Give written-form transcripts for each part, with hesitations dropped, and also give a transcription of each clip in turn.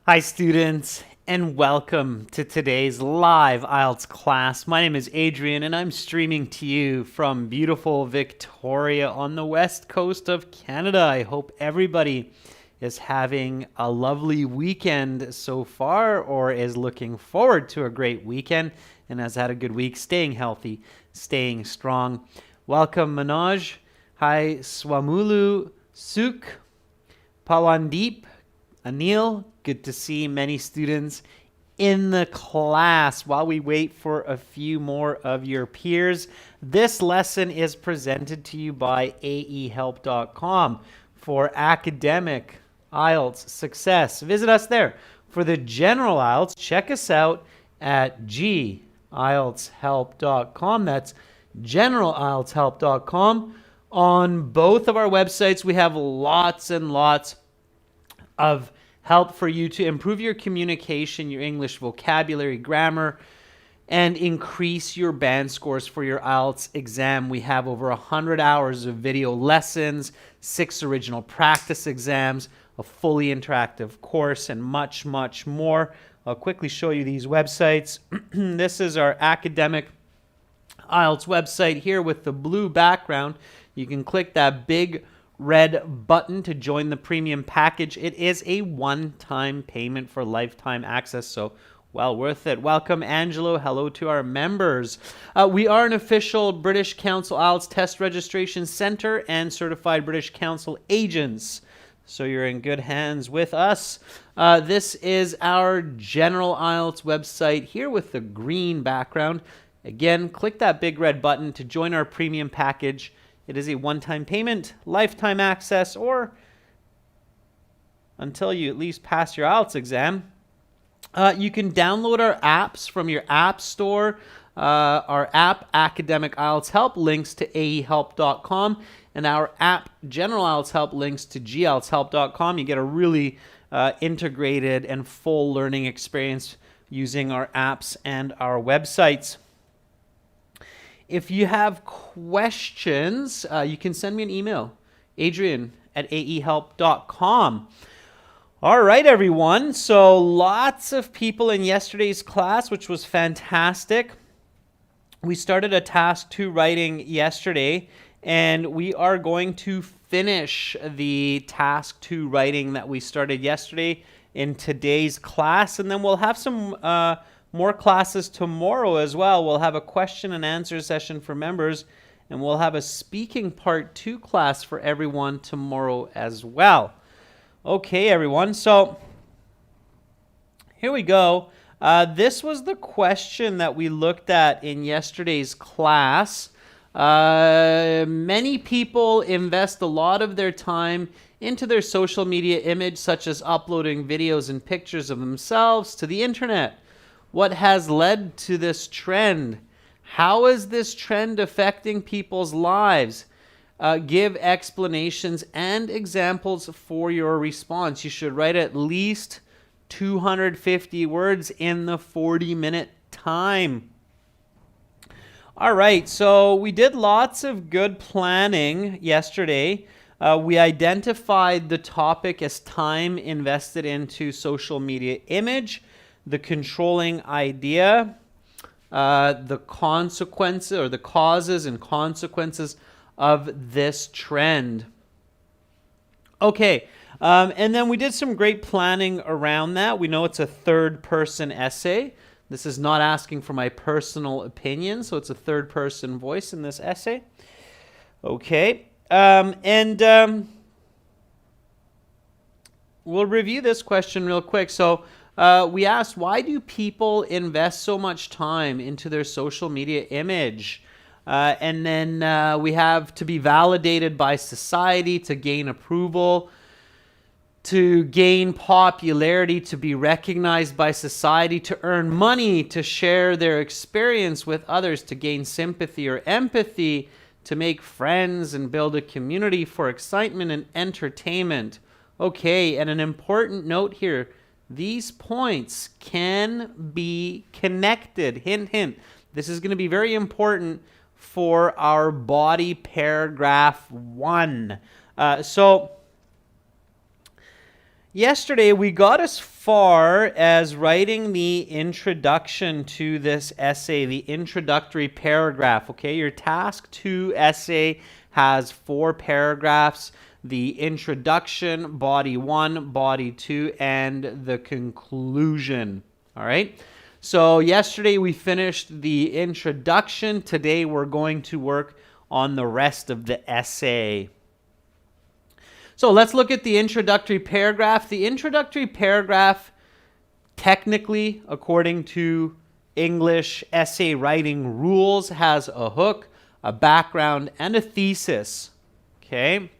Hi students, and welcome to today's live IELTS class. My name is Adrian and I'm streaming to you from beautiful Victoria on the west coast of Canada. I hope everybody is having a lovely weekend so far or is looking forward to a great weekend and has had a good week, staying healthy, staying strong. Welcome Manoj. Hi Swamulu, Suk, Pawandeep, Anil. Good to see many students in the class. While we wait for a few more of your peers, this lesson is presented to you by aehelp.com for academic IELTS success. Visit us there. For the general IELTS, check us out at gieltshelp.com. That's generalieltshelp.com. On both of our websites, we have lots and lots of help for you to improve your communication, your English vocabulary, grammar, and increase your band scores for your IELTS exam. We have over 100 hours of video lessons, 6 original practice exams, a fully interactive course, and much, much more. I'll quickly show you these websites. This is our academic IELTS website here with the blue background. You can click that big red button to join the premium package. It is a one-time payment for lifetime access, so well worth it. Welcome, Angelo. Hello to our members. We are an official British Council IELTS Test Registration Center and certified British Council agents, so you're in good hands with us. This is our general IELTS website here with the green background. Again, click that big red button to join our premium package. It is a one-time payment, lifetime access, or until you at least pass your IELTS exam. You can download our apps from your app store. Our app, Academic IELTS Help, links to aehelp.com, and our app, General IELTS Help, links to gieltshelp.com. You get a really integrated and full learning experience using our apps and our websites. If you have questions, you can send me an email, adrian@aehelp.com. All right, everyone. So lots of people in yesterday's class, which was fantastic. We started a task 2 writing yesterday, and we are going to finish the task 2 writing that we started yesterday in today's class, and then we'll have some more classes tomorrow as well. We'll have a question and answer session for members, and we'll have a speaking part 2 class for everyone tomorrow as well. Okay, everyone, so here we go. This was the question that we looked at in yesterday's class. Many people invest a lot of their time into their social media image, such as uploading videos and pictures of themselves to the internet. What has led to this trend? How is this trend affecting people's lives? Give explanations and examples for your response. You should write at least 250 words in the 40-minute time. All right, so we did lots of good planning yesterday. We identified the topic as time invested into social media image, the controlling idea, the consequences or the causes and consequences of this trend. Okay, and then we did some great planning around that. We know it's a third-person essay. This is not asking for my personal opinion, so it's a third-person voice in this essay. Okay, we'll review this question real quick. So we asked, why do people invest so much time into their social media image? And then we have to be validated by society, to gain approval, to gain popularity, to be recognized by society, to earn money, to share their experience with others, to gain sympathy or empathy, to make friends and build a community, for excitement and entertainment. Okay, and an important note here, these points can be connected. Hint, hint. This is going to be very important for our body paragraph 1. So Yesterday, we got as far as writing the introduction to this essay, the introductory paragraph, okay? Your task 2 essay has 4 paragraphs: the introduction, body 1, body 2, and the conclusion, all right? So yesterday we finished the introduction. Today we're going to work on the rest of the essay. So let's look at the introductory paragraph. The introductory paragraph, technically, according to English essay writing rules, has a hook, a background, and a thesis. Okay.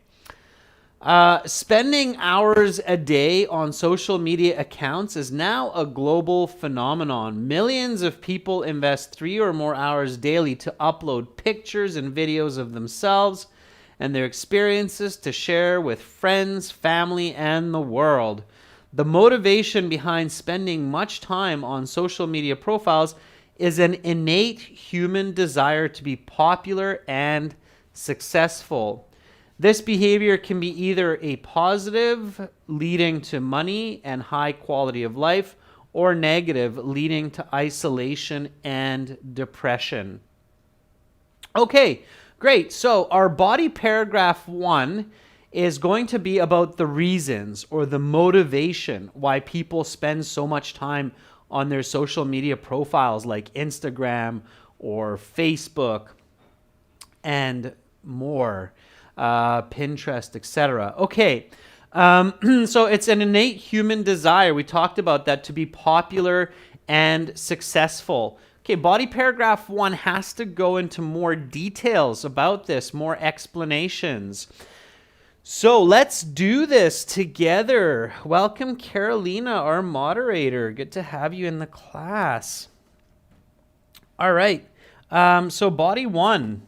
Spending hours a day on social media accounts is now a global phenomenon. Millions of people invest 3 or more hours daily to upload pictures and videos of themselves and their experiences to share with friends, family, and the world. The motivation behind spending much time on social media profiles is an innate human desire to be popular and successful. This behavior can be either a positive, leading to money and high quality of life, or negative, leading to isolation and depression. Okay. Great. So our body paragraph 1 is going to be about the reasons or the motivation why people spend so much time on their social media profiles like Instagram or Facebook and more, Pinterest, etc. Okay. So it's an innate human desire. We talked about that, to be popular and successful. Okay, body paragraph 1 has to go into more details about this, more explanations. So let's do this together. Welcome, Carolina, our moderator. Good to have you in the class. All right, so body 1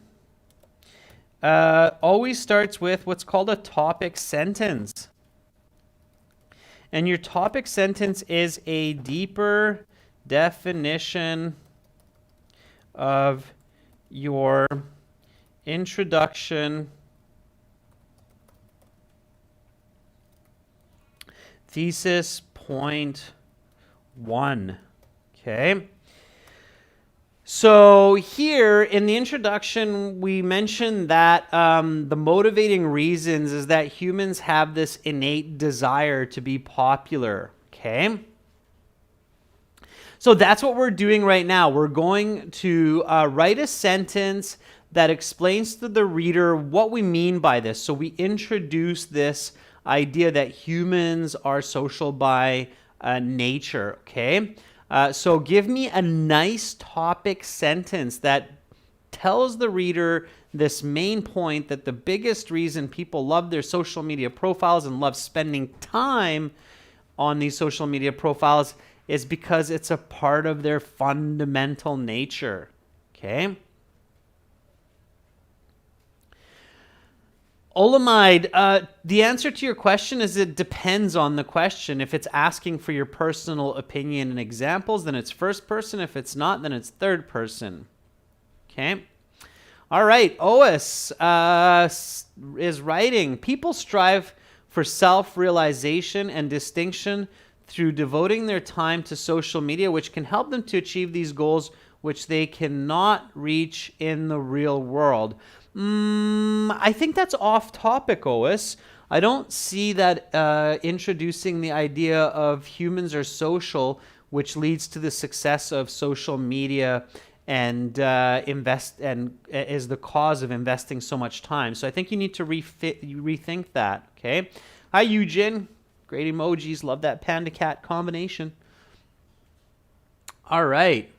always starts with what's called a topic sentence. And your topic sentence is a deeper definition of your introduction, thesis, point 1. Okay. So here in the introduction, we mentioned that the motivating reasons is that humans have this innate desire to be popular. Okay. So that's what we're doing right now. We're going to write a sentence that explains to the reader what we mean by this. So we introduce this idea that humans are social by nature, okay? So give me a nice topic sentence that tells the reader this main point, that the biggest reason people love their social media profiles and love spending time on these social media profiles is because it's a part of their fundamental nature, okay? Olamide, the answer to your question is it depends on the question. If it's asking for your personal opinion and examples, then it's first person. If it's not, then it's third person, okay? All right, Ois is writing, people strive for self-realization and distinction through devoting their time to social media, which can help them to achieve these goals which they cannot reach in the real world. I think that's off topic, Ois. I don't see that introducing the idea of humans are social, which leads to the success of social media and is the cause of investing so much time. So I think you need to rethink that, okay? Hi, Eugene. Great emojis. Love that panda cat combination. All right.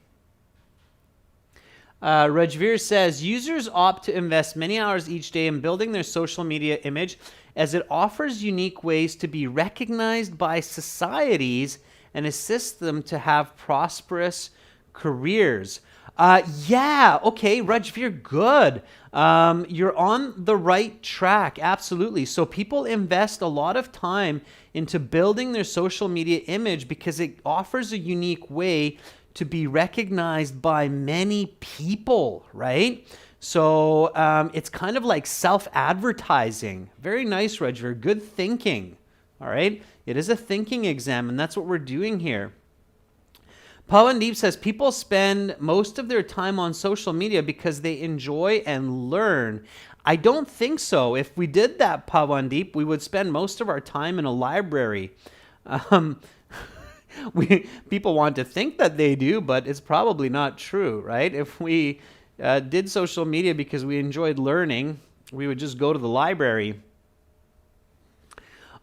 Rajveer says, users opt to invest many hours each day in building their social media image as it offers unique ways to be recognized by societies and assists them to have prosperous careers. Yeah, okay, Rajveer, good. You're on the right track, absolutely. So people invest a lot of time into building their social media image because it offers a unique way to be recognized by many people, right? So it's kind of like self-advertising. Very nice, Rajveer. Good thinking, all right? It is a thinking exam, and that's what we're doing here. Pawandeep says people spend most of their time on social media because they enjoy and learn. I don't think so. If we did that, Pawandeep, we would spend most of our time in a library. Um, people want to think that they do, but it's probably not true, right? If we did social media because we enjoyed learning, we would just go to the library.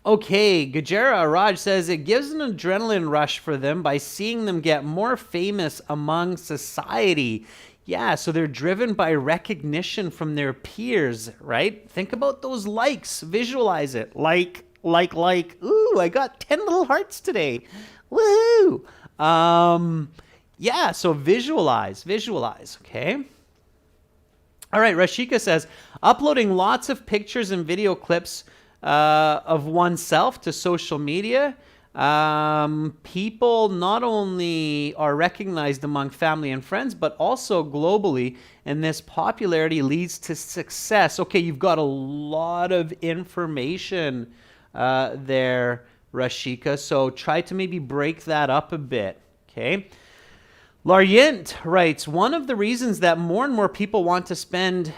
Okay, Gajera Raj says it gives an adrenaline rush for them by seeing them get more famous among society. Yeah, so they're driven by recognition from their peers, right? Think about those likes. Visualize it. Like. Ooh, I got 10 little hearts today. Woohoo! Yeah, so visualize, okay? All right, Rashika says, uploading lots of pictures and video clips of oneself to social media. People not only are recognized among family and friends, but also globally, and this popularity leads to success. Okay, you've got a lot of information there, Rashika, so try to maybe break that up a bit, okay? Laryent writes, one of the reasons that more and more people want to spend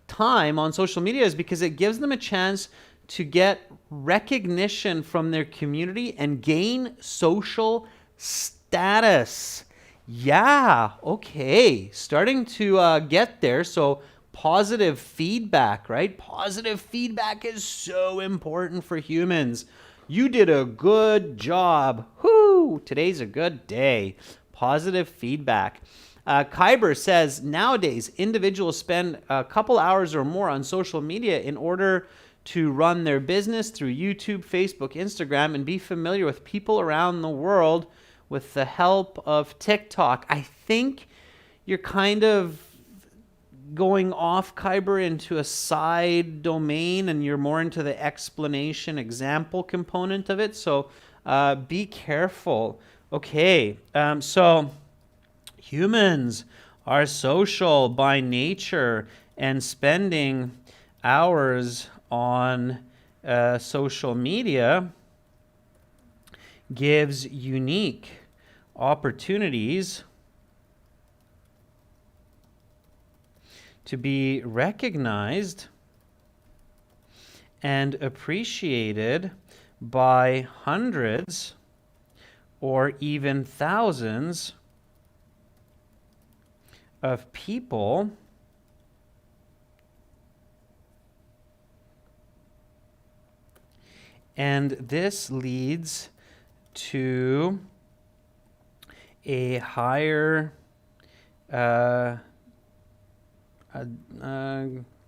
time on social media is because it gives them a chance to get recognition from their community and gain social status. Yeah, okay, starting to get there. So positive feedback, right? Positive feedback is so important for humans. You did a good job. Whoo, today's a good day. Positive feedback. Kyber says, nowadays, individuals spend a couple hours or more on social media in order to run their business through YouTube, Facebook, Instagram, and be familiar with people around the world with the help of TikTok. I think you're kind of going off, Kyber, into a side domain, and you're more into the explanation example component of it. So be careful. Okay, so humans are social by nature, and spending hours on social media gives unique opportunities to be recognized and appreciated by hundreds or even thousands of people and this leads to a higher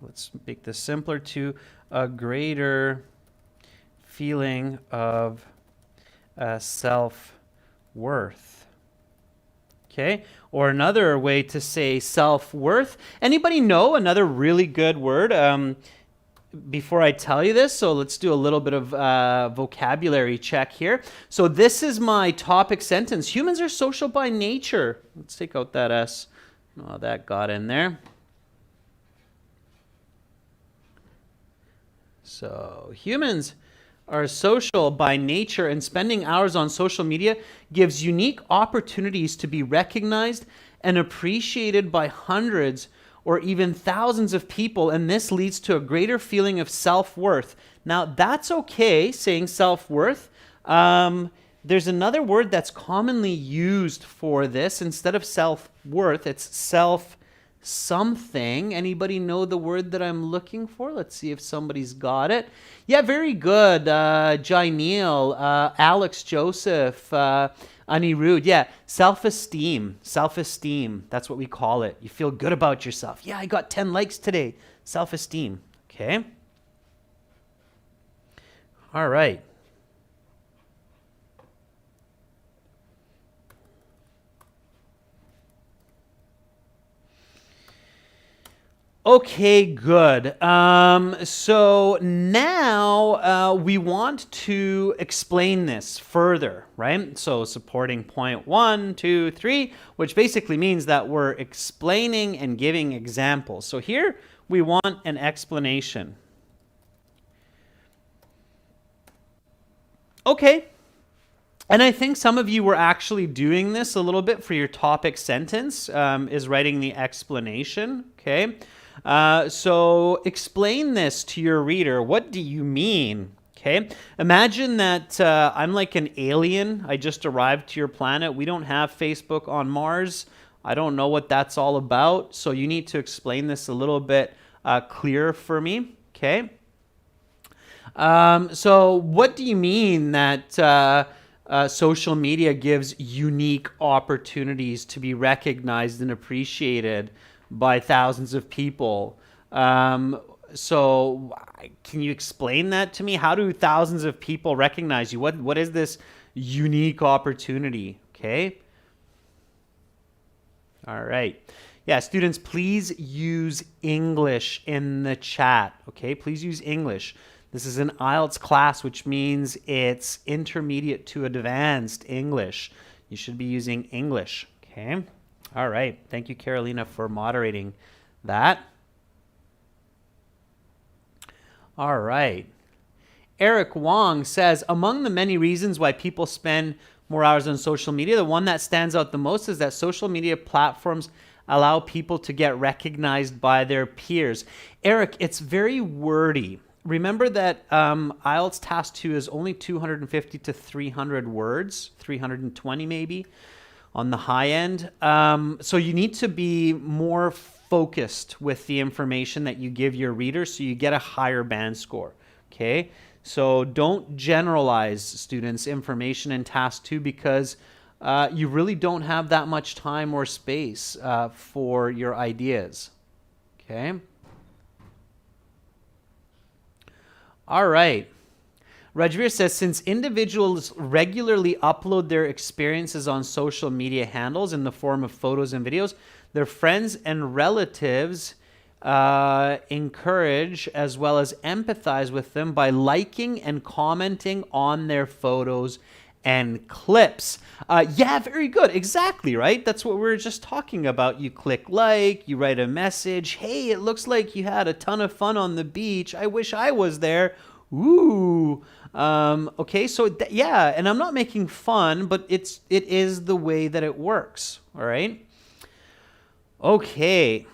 let's make this simpler, to a greater feeling of self-worth. Okay, or another way to say self-worth. Anybody know another really good word before I tell you this? So let's do a little bit of vocabulary check here. So this is my topic sentence. Humans are social by nature. Let's take out that S. Oh, that got in there. So humans are social by nature, and spending hours on social media gives unique opportunities to be recognized and appreciated by hundreds or even thousands of people, and this leads to a greater feeling of self-worth. Now, that's okay, saying self-worth. There's another word that's commonly used for this. Instead of self-worth, it's self-something. Anybody know the word that I'm looking for? Let's see if somebody's got it. Yeah, very good. Jai Neil, Alex Joseph, Anirudh. Yeah, self-esteem. Self-esteem. That's what we call it. You feel good about yourself. Yeah, I got 10 likes today. Self-esteem. Okay. All right. Okay, good. So now we want to explain this further, right? So supporting point 1, 2, 3, which basically means that we're explaining and giving examples. So here we want an explanation. Okay. And I think some of you were actually doing this a little bit for your topic sentence, is writing the explanation, okay? So explain this to your reader. What do you mean? Okay, imagine that I'm like an alien. I just arrived to your planet. We don't have Facebook on Mars. I don't know what that's all about. So you need to explain this a little bit clearer for me, okay? So what do you mean that social media gives unique opportunities to be recognized and appreciated by thousands of people? So can you explain that to me? How do thousands of people recognize you? What is this unique opportunity? Okay. All right. Yeah, students, please use English in the chat. Okay, please use English. This is an IELTS class, which means it's intermediate to advanced English. You should be using English. Okay. All right. Thank you, Carolina, for moderating that. All right. Eric Wong says, among the many reasons why people spend more hours on social media, the one that stands out the most is that social media platforms allow people to get recognized by their peers. Eric, it's very wordy. Remember that IELTS Task 2 is only 250 to 300 words, 320 maybe on the high end. So you need to be more focused with the information that you give your readers so you get a higher band score, okay? So don't generalize, students, information in Task 2 because you really don't have that much time or space for your ideas, okay? All right. Rajveer says, since individuals regularly upload their experiences on social media handles in the form of photos and videos, their friends and relatives encourage as well as empathize with them by liking and commenting on their photos and clips. Yeah, very good. Exactly, right? That's what we were just talking about. You click like, you write a message. Hey, it looks like you had a ton of fun on the beach. I wish I was there. Ooh. Okay, so yeah, and I'm not making fun, but it is the way that it works. All right. Okay.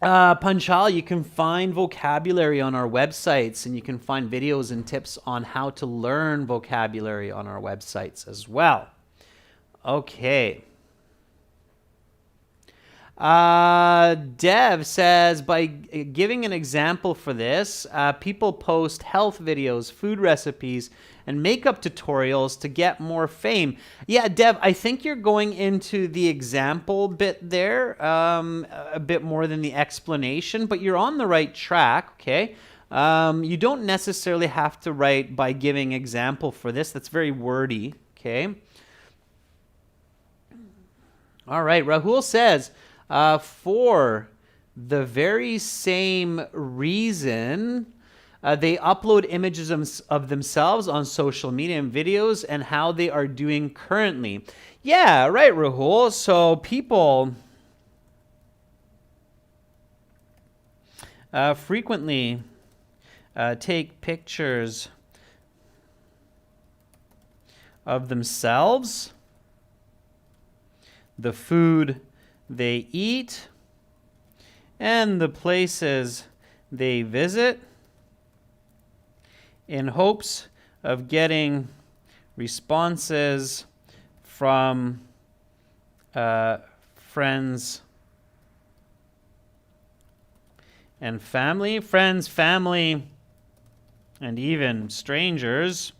Panchal, you can find vocabulary on our websites, and you can find videos and tips on how to learn vocabulary on our websites as well. Okay. Dev says, by giving an example for this, people post health videos, food recipes, and makeup tutorials to get more fame. Yeah, Dev, I think you're going into the example bit there a bit more than the explanation, but you're on the right track, okay? You don't necessarily have to write by giving example for this. That's very wordy, okay? All right, Rahul says, for the very same reason, they upload images of themselves on social media and videos and how they are doing currently. Yeah, right, Rahul. So people frequently take pictures of themselves, the food they eat, and the places they visit in hopes of getting responses from friends and family, and even strangers.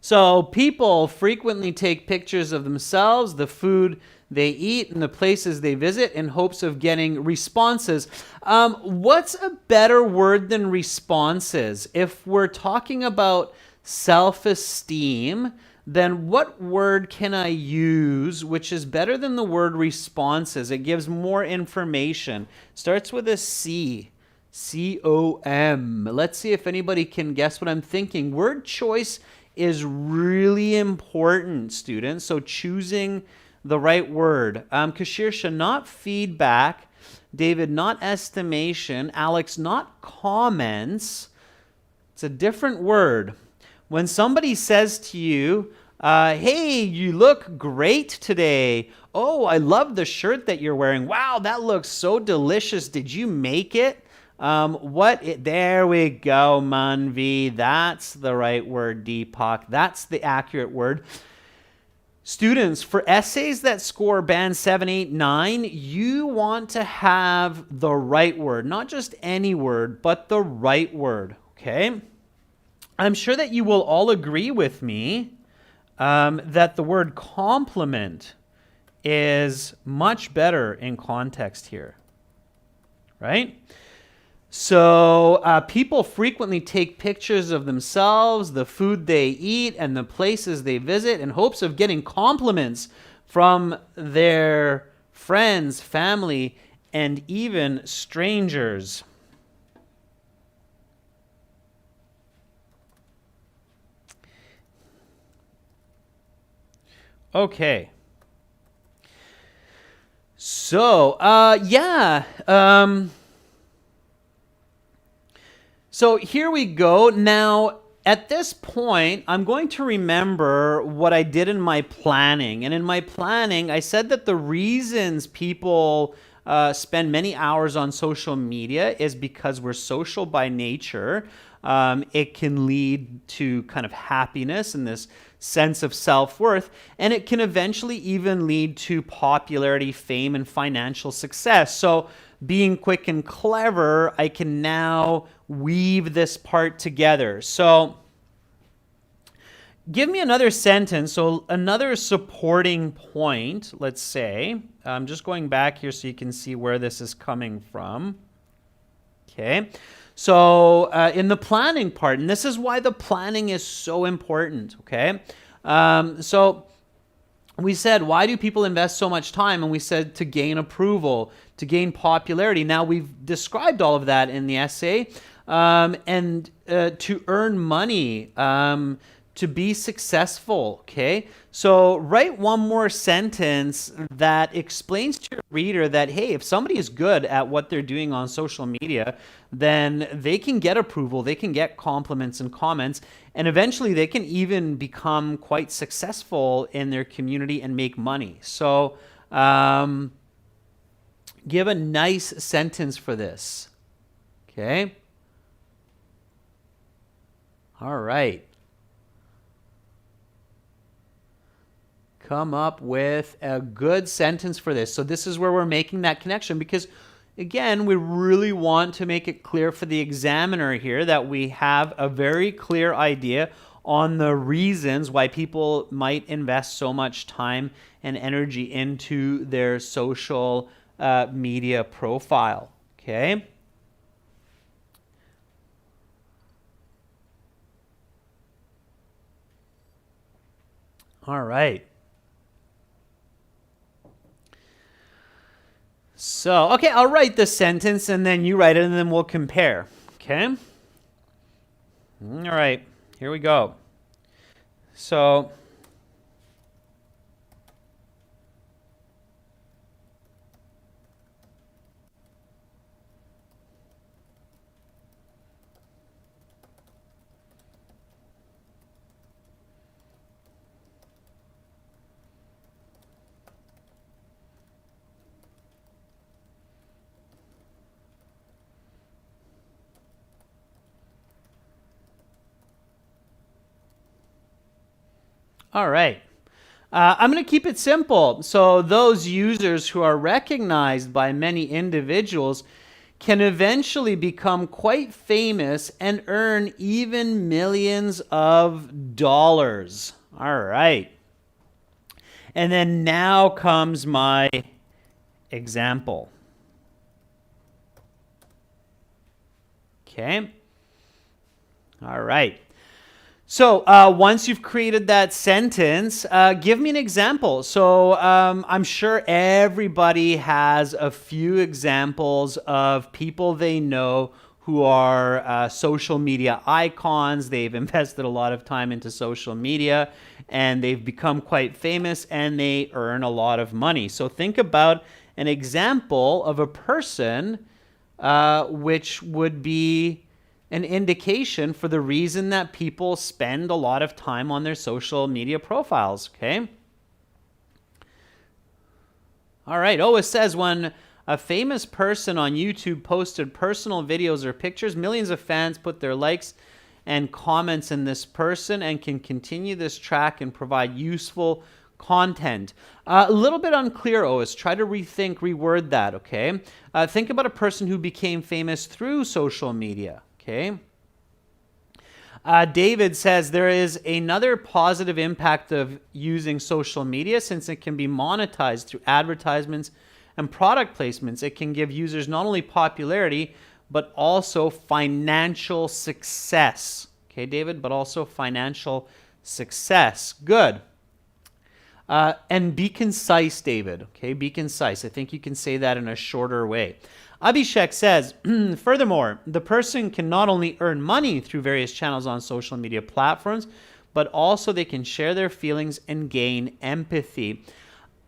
So people frequently take pictures of themselves, the food they eat, and the places they visit in hopes of getting responses. What's a better word than responses? If we're talking about self-esteem, then what word can I use which is better than the word responses? It gives more information. Starts with a C. C-O-M. Let's see if anybody can guess what I'm thinking. Word choice is really important, students. So choosing the right word. Kashirsha, not feedback. David, not estimation. Alex, not comments. It's a different word. When somebody says to you, hey, you look great today. Oh, I love the shirt that you're wearing. Wow, that looks so delicious. Did you make it? There we go, Manvi. That's the right word, Deepak. That's the accurate word. Students, for essays that score band 7, 8, 9, you want to have the right word, not just any word, but the right word, okay? I'm sure that you will all agree with me that the word compliment is much better in context here, right? So people frequently take pictures of themselves, the food they eat, and the places they visit in hopes of getting compliments from their friends, family, and even strangers. Okay. So, so here we go. Now, at this point, I'm going to remember what I did in my planning. And in my planning, I said that the reasons people spend many hours on social media is because we're social by nature. It can lead to kind of happiness and this sense of self-worth, and it can eventually even lead to popularity, fame, and financial success. So being quick and clever, I can now weave this part together. So give me another sentence, so another supporting point, let's say. I'm just going back here so you can see where this is coming from. Okay. So in the planning part, and this is why the planning is so important, okay? So we said, why do people invest so much time? And we said to gain approval, to gain popularity. Now we've described all of that in the essay. And to earn money, to be successful, okay? So write one more sentence that explains to your reader that, hey, if somebody is good at what they're doing on social media, then they can get approval, they can get compliments and comments, and eventually they can even become quite successful in their community and make money. So give a nice sentence for this, okay? All right. Come up with a good sentence for this. So this is where we're making that connection because, again, we really want to make it clear for the examiner here that we have a very clear idea on the reasons why people might invest so much time and energy into their social media profile, okay? All right. So, okay, I'll write the sentence and then you write it and then we'll compare, okay? All right, here we go. So, all right. I'm going to keep it simple. So those users who are recognized by many individuals can eventually become quite famous and earn even millions of dollars. All right. And then now comes my example. Okay. All right. So once you've created that sentence, give me an example. So I'm sure everybody has a few examples of people they know who are social media icons. They've invested a lot of time into social media and they've become quite famous and they earn a lot of money. So think about an example of a person which would be an indication for the reason that people spend a lot of time on their social media profiles, okay? All right, it says when a famous person on YouTube posted personal videos or pictures, millions of fans put their likes and comments in this person and can continue this track and provide useful content. A little bit unclear, Ois. Try to reword that, okay? Think about a person who became famous through social media, okay? David says there is another positive impact of using social media since it can be monetized through advertisements and product placements. It can give users not only popularity, but also financial success. Okay, David, but also financial success. Good. And be concise, David. Okay, be concise. I think you can say that in a shorter way. Abhishek says, furthermore, the person can not only earn money through various channels on social media platforms, but also they can share their feelings and gain empathy.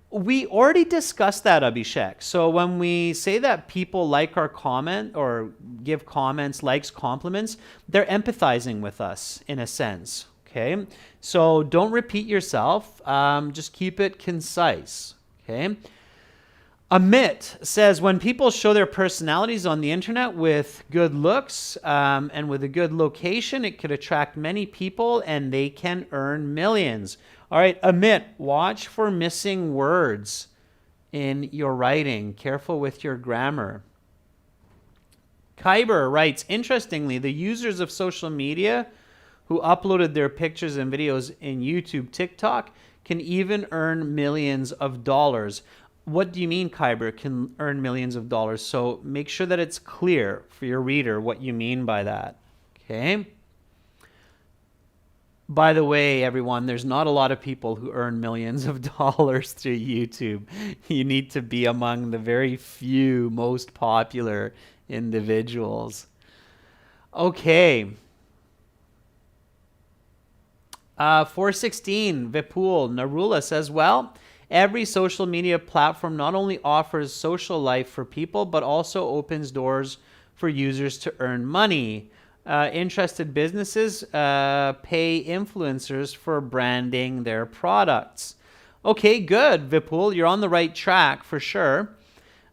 We already discussed that, Abhishek. So when we say that people like our comment or give comments, likes, compliments, they're empathizing with us in a sense. Okay, so don't repeat yourself. Just keep it concise. Okay. Amit says, when people show their personalities on the internet with good looks and with a good location, it could attract many people and they can earn millions. All right, Amit, watch for missing words in your writing. Careful with your grammar. Kyber writes, interestingly, the users of social media who uploaded their pictures and videos in YouTube, TikTok, can even earn millions of dollars. What do you mean, Kyber, can earn millions of dollars? So make sure that it's clear for your reader what you mean by that. Okay? By the way, everyone, there's not a lot of people who earn millions of dollars through YouTube. You need to be among the very few most popular individuals. Okay. 416, Vipul Narula says, well, every social media platform not only offers social life for people, but also opens doors for users to earn money. Interested businesses pay influencers for branding their products. Okay, good, Vipul. You're on the right track for sure.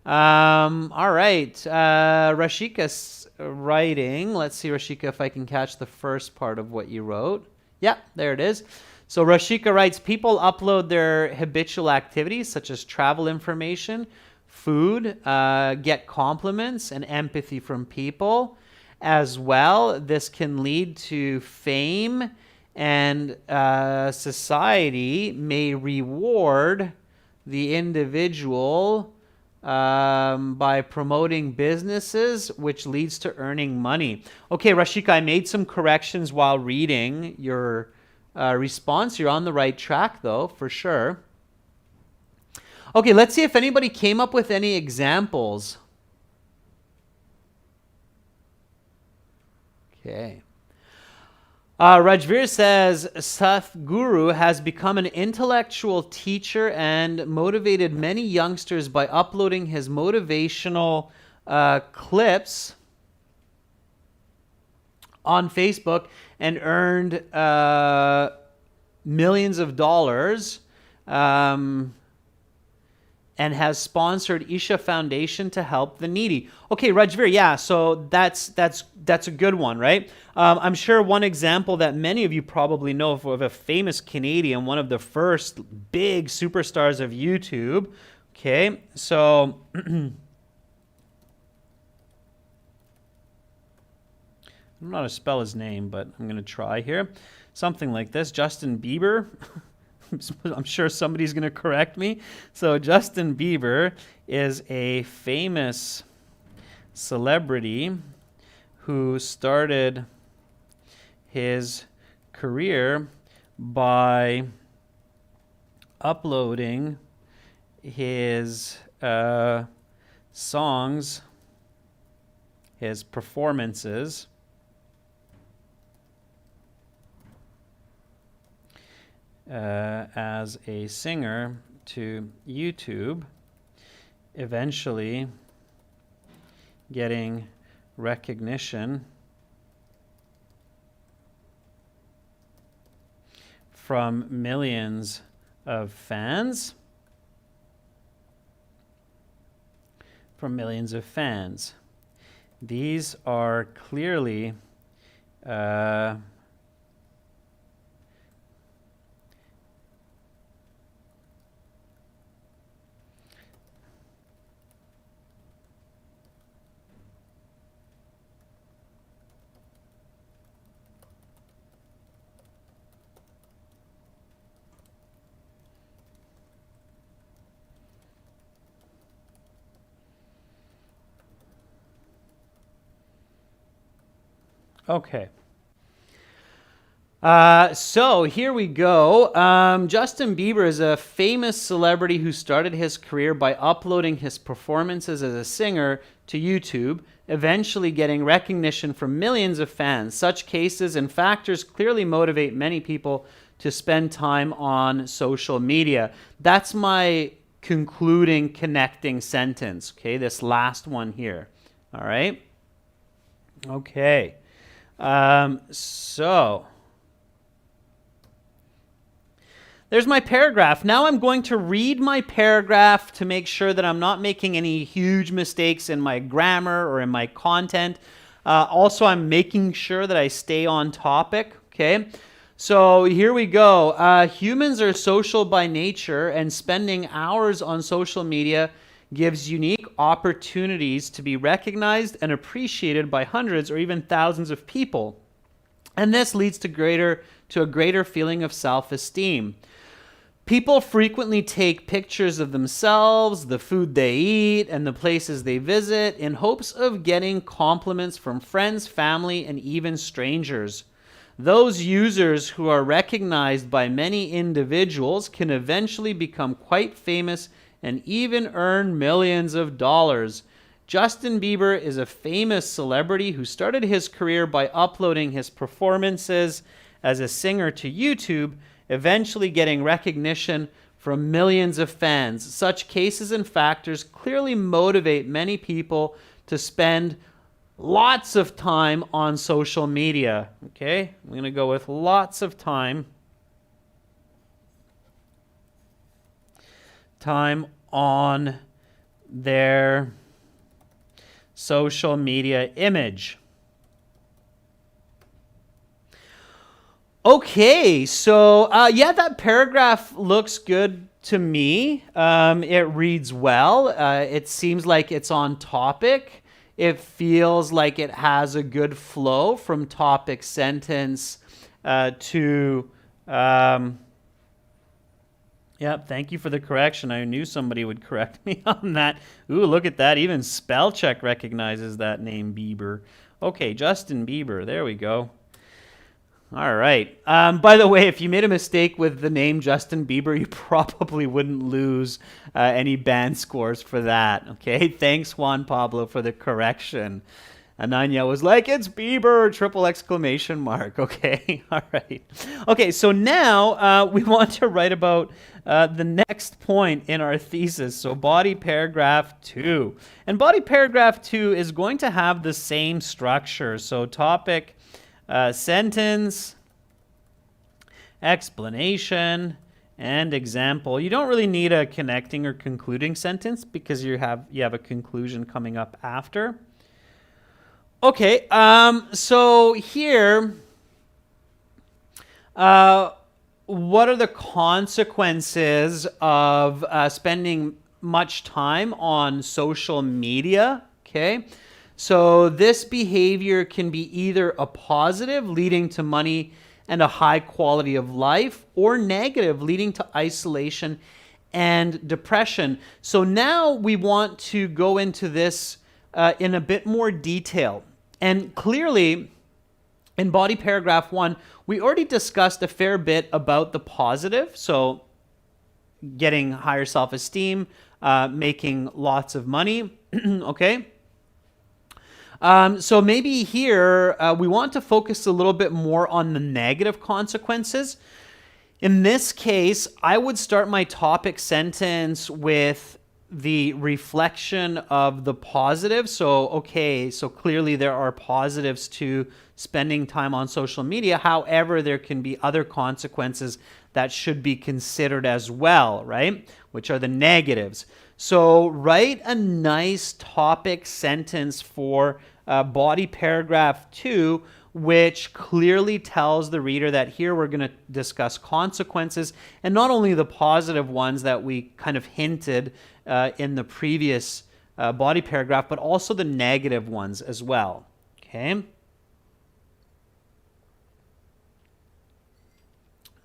All right. Rashika's writing. Let's see, Rashika, if I can catch the first part of what you wrote. Yeah, there it is. So Rashika writes, people upload their habitual activities such as travel information, food, get compliments and empathy from people as well. This can lead to fame, and society may reward the individual by promoting businesses, which leads to earning money. Okay, Rashika, I made some corrections while reading your response. You're on the right track, though, for sure. Okay, let's see if anybody came up with any examples. Okay. Rajveer says, Sadhguru has become an intellectual teacher and motivated many youngsters by uploading his motivational clips on Facebook and earned millions of dollars and has sponsored Isha Foundation to help the needy. Okay, Rajveer, yeah, so that's a good one, right? I'm sure one example that many of you probably know of a famous Canadian, one of the first big superstars of YouTube. Okay, so I don't know how to spell his name, but I'm going to try here. Something like this, Justin Bieber. I'm sure somebody's going to correct me. So Justin Bieber is a famous celebrity who started his career by uploading his songs, his performances, as a singer to YouTube, eventually getting recognition from millions of fans. From millions of fans. These are clearly okay. So here we go. Justin Bieber is a famous celebrity who started his career by uploading his performances as a singer to YouTube, eventually getting recognition from millions of fans. Such cases and factors clearly motivate many people to spend time on social media. That's my concluding connecting sentence, okay? This last one here, all right? Okay. So there's my paragraph. Now I'm going to read my paragraph to make sure that I'm not making any huge mistakes in my grammar or in my content. Also, I'm making sure that I stay on topic, okay? So here we go. Humans are social by nature, and spending hours on social media gives unique opportunities to be recognized and appreciated by hundreds or even thousands of people. And this leads to a greater feeling of self-esteem. People frequently take pictures of themselves, the food they eat, and the places they visit in hopes of getting compliments from friends, family, and even strangers. Those users who are recognized by many individuals can eventually become quite famous and even earn millions of dollars. Justin Bieber is a famous celebrity who started his career by uploading his performances as a singer to YouTube, eventually getting recognition from millions of fans. Such cases and factors clearly motivate many people to spend lots of time on social media. Okay, I'm going to go with lots of time on their social media image. Okay, so yeah, that paragraph looks good to me. It reads well. It seems like it's on topic. It feels like it has a good flow from topic sentence to... Yep, thank you for the correction. I knew somebody would correct me on that. Ooh, look at that. Even spell check recognizes that name, Bieber. Okay, Justin Bieber. There we go. All right. By the way, if you made a mistake with the name Justin Bieber, you probably wouldn't lose any band scores for that. Okay, thanks, Juan Pablo, for the correction. Ananya was like, it's Bieber, triple exclamation mark. Okay, all right. Okay, so now we want to write about the next point in our thesis. So body paragraph 2. And body paragraph 2 is going to have the same structure. So topic, sentence, explanation, and example. You don't really need a connecting or concluding sentence because you have a conclusion coming up after. Okay, so here, what are the consequences of spending much time on social media? Okay, so this behavior can be either a positive, leading to money and a high quality of life, or negative, leading to isolation and depression. So now we want to go into this in a bit more detail. And clearly, in body paragraph 1, we already discussed a fair bit about the positive. So getting higher self-esteem, making lots of money, okay? So maybe here we want to focus a little bit more on the negative consequences. In this case, I would start my topic sentence with the reflection of the positive. So, okay, so clearly there are positives to spending time on social media. However, there can be other consequences that should be considered as well, right? Which are the negatives. So write a nice topic sentence for body paragraph 2, which clearly tells the reader that here we're going to discuss consequences, and not only the positive ones that we kind of hinted in the previous body paragraph, but also the negative ones as well. Okay.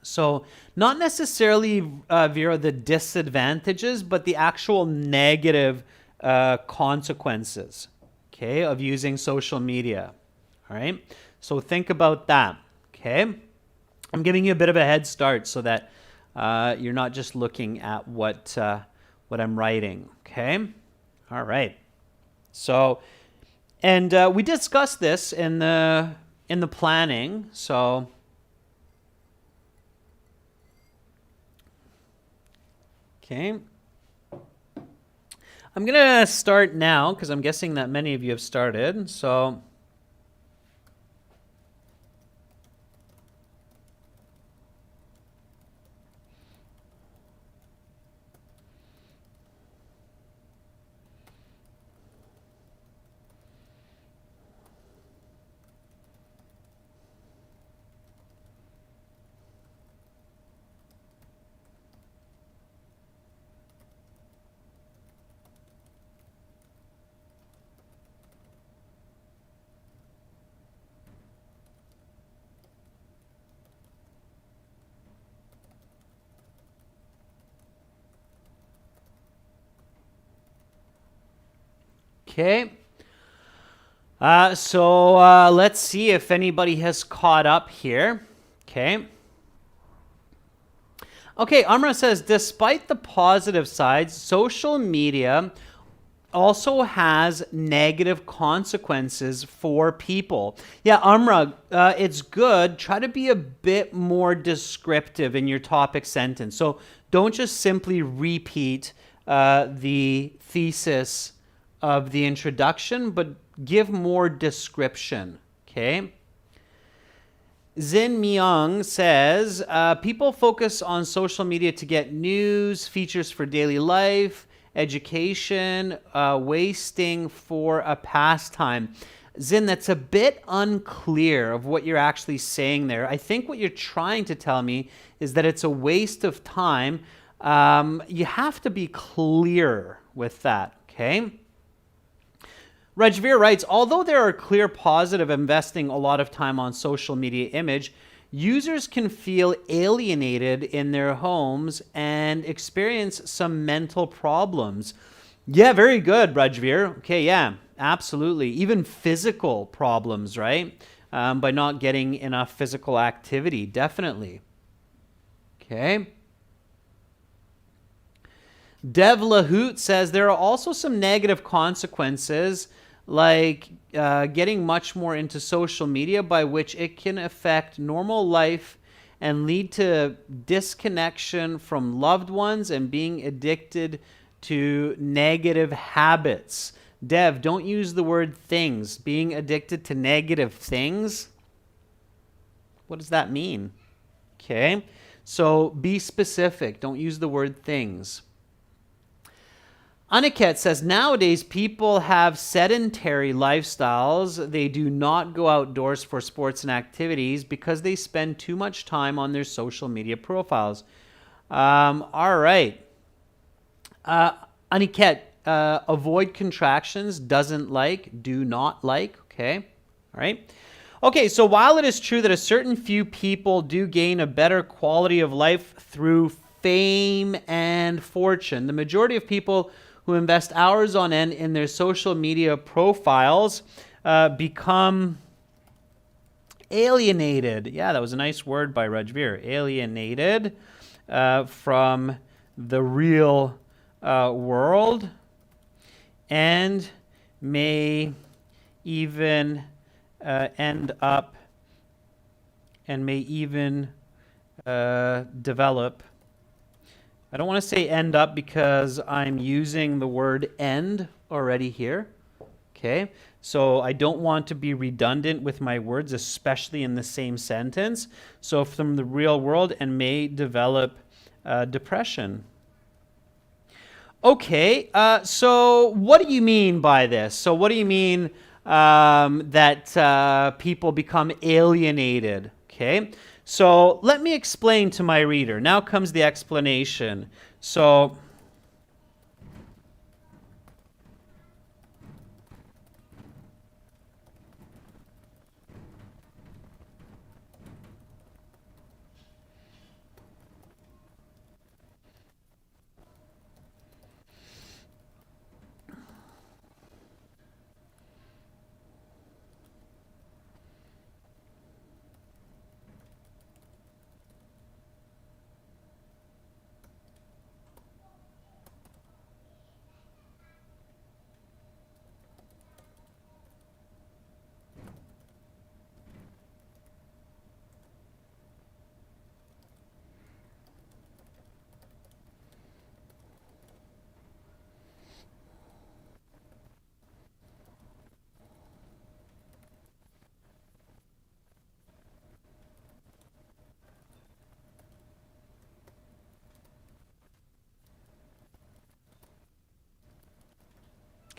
So not necessarily, Vera, the disadvantages, but the actual negative consequences, okay, of using social media. All right. So think about that. Okay. I'm giving you a bit of a head start so that you're not just looking at what I'm writing. Okay. All right. So, and we discussed this in the planning. So. Okay. I'm going to start now because I'm guessing that many of you have started. So okay. Let's see if anybody has caught up here. Okay. Okay, Amra says, despite the positive sides, social media also has negative consequences for people. Yeah, Amra, it's good. Try to be a bit more descriptive in your topic sentence. So don't just simply repeat the thesis of the introduction, but give more description, okay? Zin Myung says, people focus on social media to get news, features for daily life, education, wasting for a pastime. Zin, that's a bit unclear of what you're actually saying there. I think what you're trying to tell me is that it's a waste of time. You have to be clear with that, okay? Rajveer writes, although there are clear positive investing a lot of time on social media image, users can feel alienated in their homes and experience some mental problems. Yeah, very good, Rajveer. Okay, yeah, absolutely. Even physical problems, right? By not getting enough physical activity, definitely. Okay. Dev Lahoot says there are also some negative consequences, like getting much more into social media, by which it can affect normal life and lead to disconnection from loved ones and being addicted to negative habits. Dev, don't use the word things. Being addicted to negative things? What does that mean? Okay, so be specific. Don't use the word things. Aniket says, nowadays people have sedentary lifestyles. They do not go outdoors for sports and activities because they spend too much time on their social media profiles. All right. Aniket, avoid contractions, doesn't like, do not like. Okay. All right. Okay, so while it is true that a certain few people do gain a better quality of life through fame and fortune, the majority of people who invest hours on end in their social media profiles become alienated. Yeah, that was a nice word by Rajveer. Alienated from the real world, and may even end up develop. I don't want to say end up because I'm using the word end already here. Okay, so I don't want to be redundant with my words, especially in the same sentence. So from the real world, and may develop depression. Okay, so what do you mean by this? So what do you mean that people become alienated? Okay, so let me explain to my reader. Now comes the explanation. So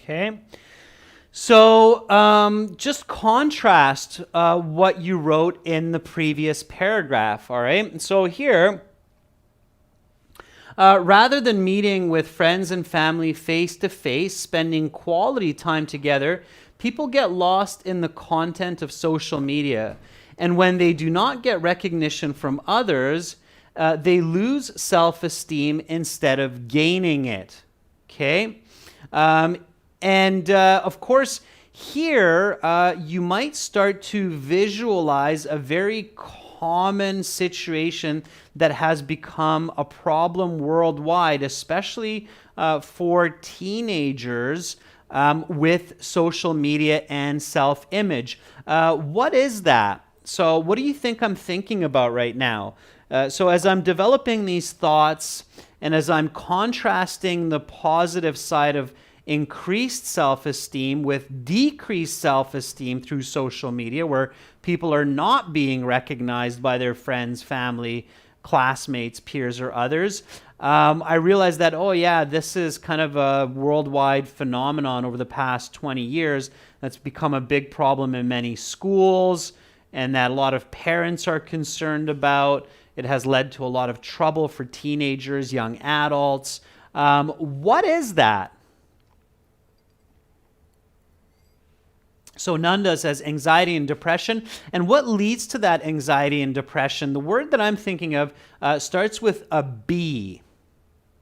okay. So just contrast what you wrote in the previous paragraph, all right? So here, rather than meeting with friends and family face to face, spending quality time together, people get lost in the content of social media. And when they do not get recognition from others, they lose self esteem instead of gaining it. Okay? And of course, here you might start to visualize a very common situation that has become a problem worldwide, especially for teenagers with social media and self-image. What is that? So what do you think I'm thinking about right now? So as I'm developing these thoughts and as I'm contrasting the positive side of increased self-esteem with decreased self-esteem through social media, where people are not being recognized by their friends, family, classmates, peers, or others, I realized that, oh yeah, this is kind of a worldwide phenomenon over the past 20 years that's become a big problem in many schools and that a lot of parents are concerned about. It has led to a lot of trouble for teenagers, young adults. What is that? So Nanda says anxiety and depression. And what leads to that anxiety and depression? The word that I'm thinking of starts with a B.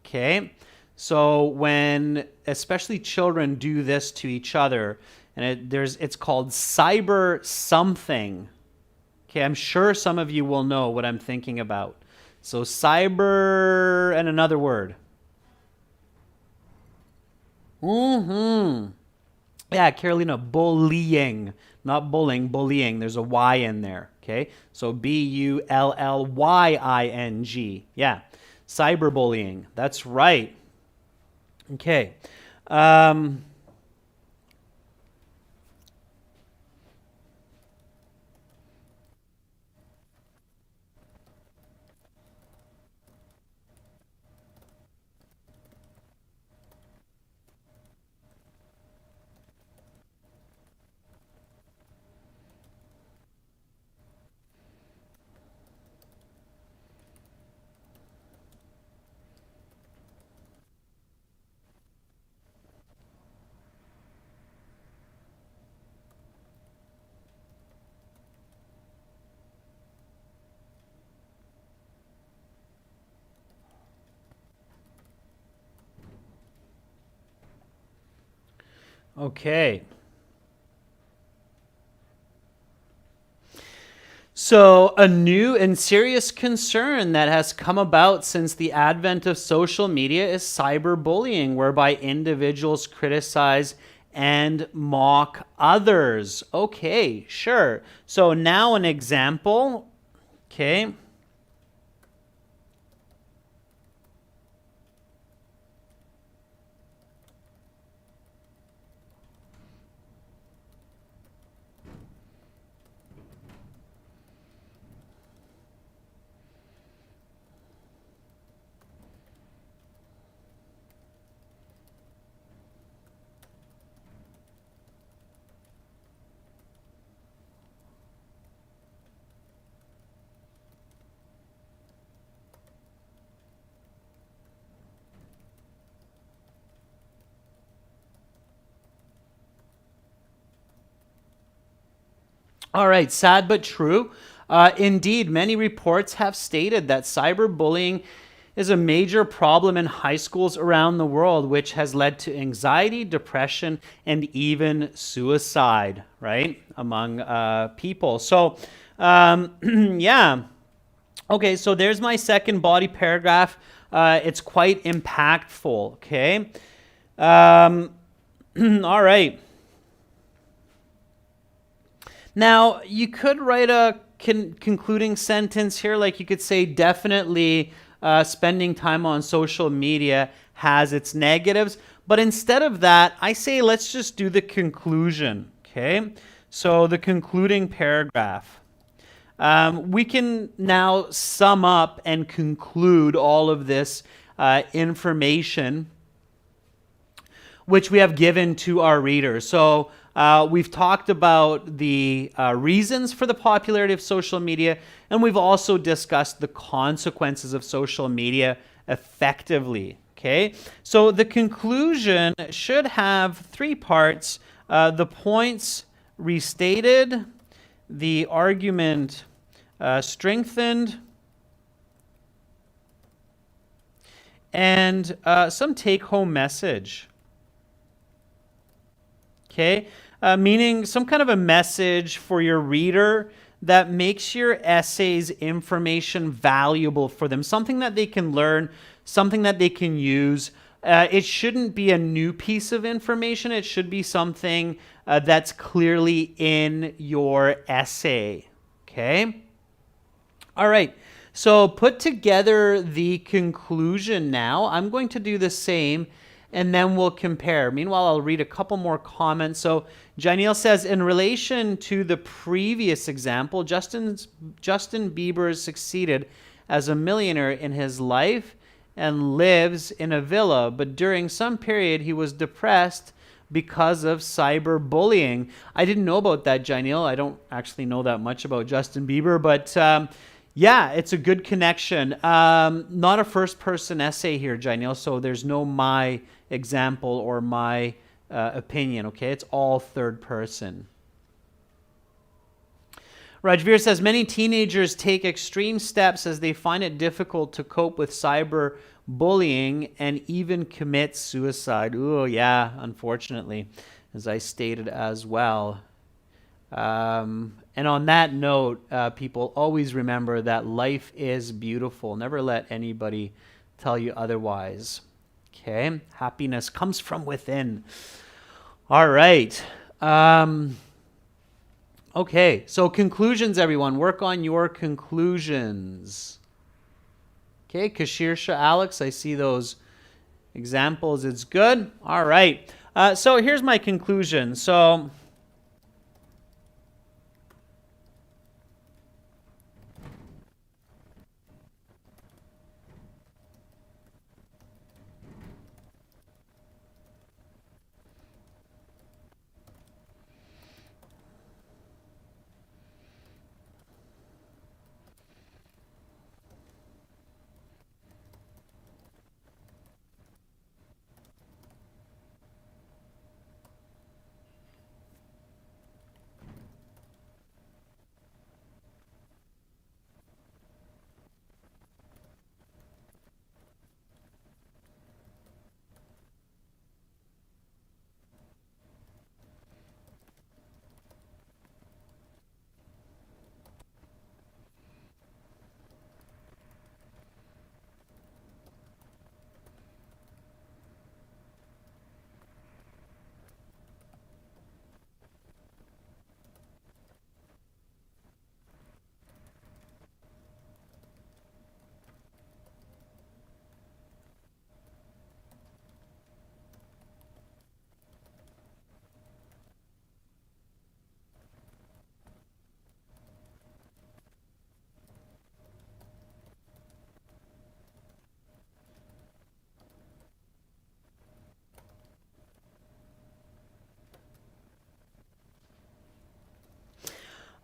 Okay? So when especially children do this to each other, and it's called cyber something. Okay, I'm sure some of you will know what I'm thinking about. So cyber and another word. Mm-hmm. Yeah, Carolina, bullying, not bullying, bullying. There's a Y in there, okay? So Bullying. Yeah, cyberbullying. That's right. Okay. Um, okay. So, a new and serious concern that has come about since the advent of social media is cyberbullying, whereby individuals criticize and mock others. Okay, sure. So, now an example. Okay. All right, sad but true. Indeed, many reports have stated that cyberbullying is a major problem in high schools around the world, which has led to anxiety, depression, and even suicide, right, among people. So, yeah. Okay, so there's my second body paragraph. It's quite impactful, okay? All right. Now, you could write a concluding sentence here, like you could say, definitely spending time on social media has its negatives. But instead of that, I say let's just do the conclusion, okay? So the concluding paragraph. We can now sum up and conclude all of this information which we have given to our readers. So we've talked about the reasons for the popularity of social media, and we've also discussed the consequences of social media effectively. Okay, so the conclusion should have three parts: the points restated, the argument strengthened, and some take-home message. Okay, meaning some kind of a message for your reader that makes your essay's information valuable for them, something that they can learn, something that they can use. It shouldn't be a new piece of information. It should be something that's clearly in your essay. Okay? All right. So put together the conclusion now. I'm going to do the same, and then we'll compare. Meanwhile, I'll read a couple more comments. So Janelle says, in relation to the previous example, Justin Bieber succeeded as a millionaire in his life and lives in a villa, but during some period he was depressed because of cyberbullying. I didn't know about that, Janelle. I don't actually know that much about Justin Bieber, but yeah, it's a good connection. Not a first-person essay here, Janelle, so there's no my example or my opinion, okay? It's all third person. Rajveer says, many teenagers take extreme steps as they find it difficult to cope with cyber bullying and even commit suicide. Oh, yeah, unfortunately, as I stated as well. And on that note, people, always remember that life is beautiful. Never let anybody tell you otherwise. Okay? Happiness comes from within. All right. Okay, so conclusions, everyone. Work on your conclusions. Okay, Kashirsha, Alex, I see those examples. It's good. All right. So here's my conclusion. So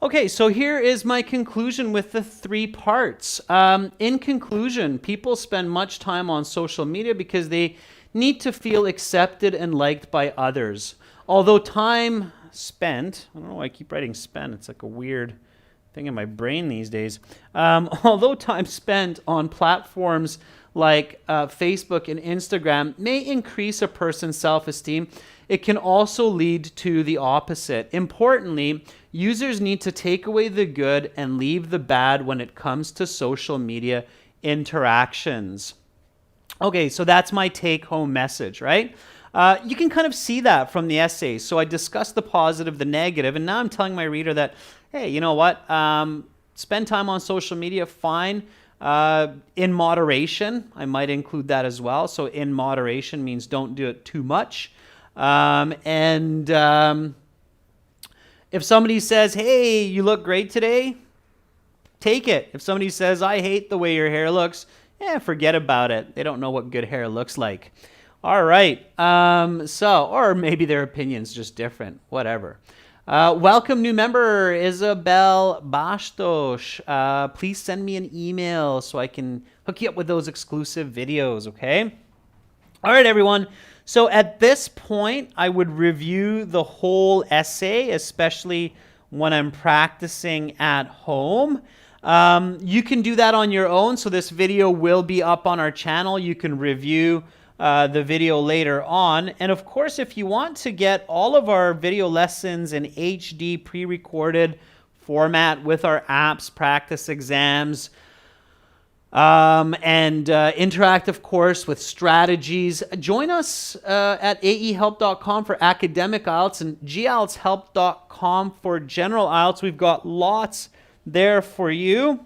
okay, so here is my conclusion with the three parts. In conclusion, people spend much time on social media because they need to feel accepted and liked by others. Although time spent, I don't know why I keep writing spent, it's like a weird thing in my brain these days. Although time spent on platforms like Facebook and Instagram may increase a person's self-esteem, it can also lead to the opposite. Importantly, users need to take away the good and leave the bad when it comes to social media interactions. Okay, so that's my take-home message, right? You can kind of see that from the essay. So I discussed the positive, the negative, and now I'm telling my reader that, hey, you know what? Spend time on social media, fine. In moderation, I might include that as well. So in moderation means don't do it too much. If somebody says, hey, you look great today, take it. If somebody says, I hate the way your hair looks, forget about it. They don't know what good hair looks like. All right. Or maybe their opinion's just different, whatever. Welcome new member, Isabel Bastos. Please send me an email so I can hook you up with those exclusive videos, okay? All right, everyone. So at this point, I would review the whole essay, especially when I'm practicing at home. You can do that on your own. So this video will be up on our channel. You can review the video later on. And of course, if you want to get all of our video lessons in HD pre-recorded format with our apps, practice exams, and interactive course with strategies, join us at aehelp.com for academic IELTS and gieltshelp.com for general IELTS. We've got lots there for you.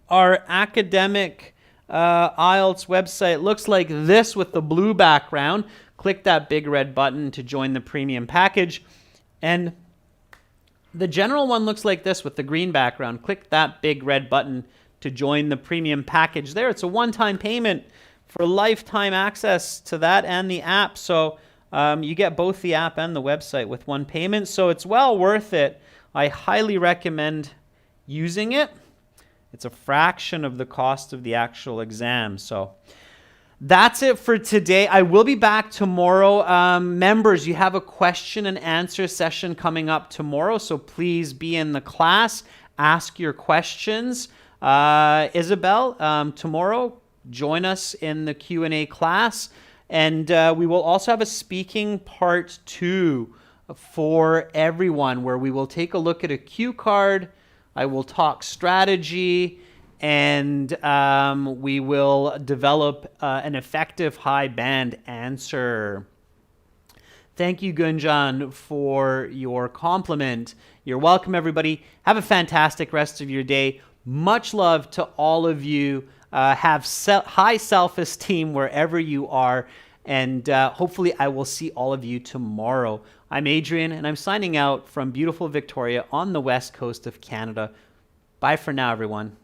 Our academic IELTS website looks like this with the blue background. Click that big red button to join the premium package. And the general one looks like this with the green background. Click that big red button to join the premium package there. It's a one-time payment for lifetime access to that and the app. So you get both the app and the website with one payment. So it's well worth it. I highly recommend using it. It's a fraction of the cost of the actual exam. So that's it for today. I will be back tomorrow. Members, you have a question and answer session coming up tomorrow. So please be in the class. Ask your questions. Isabel, tomorrow, join us in the Q&A class. And we will also have a speaking part 2 for everyone where we will take a look at a cue card. I will talk strategy, and we will develop an effective high band answer. Thank you, Gunjan, for your compliment. You're welcome, everybody. Have a fantastic rest of your day. Much love to all of you. Have high self-esteem wherever you are, and hopefully I will see all of you tomorrow. I'm Adrian, and I'm signing out from beautiful Victoria on the west coast of Canada. Bye for now, everyone.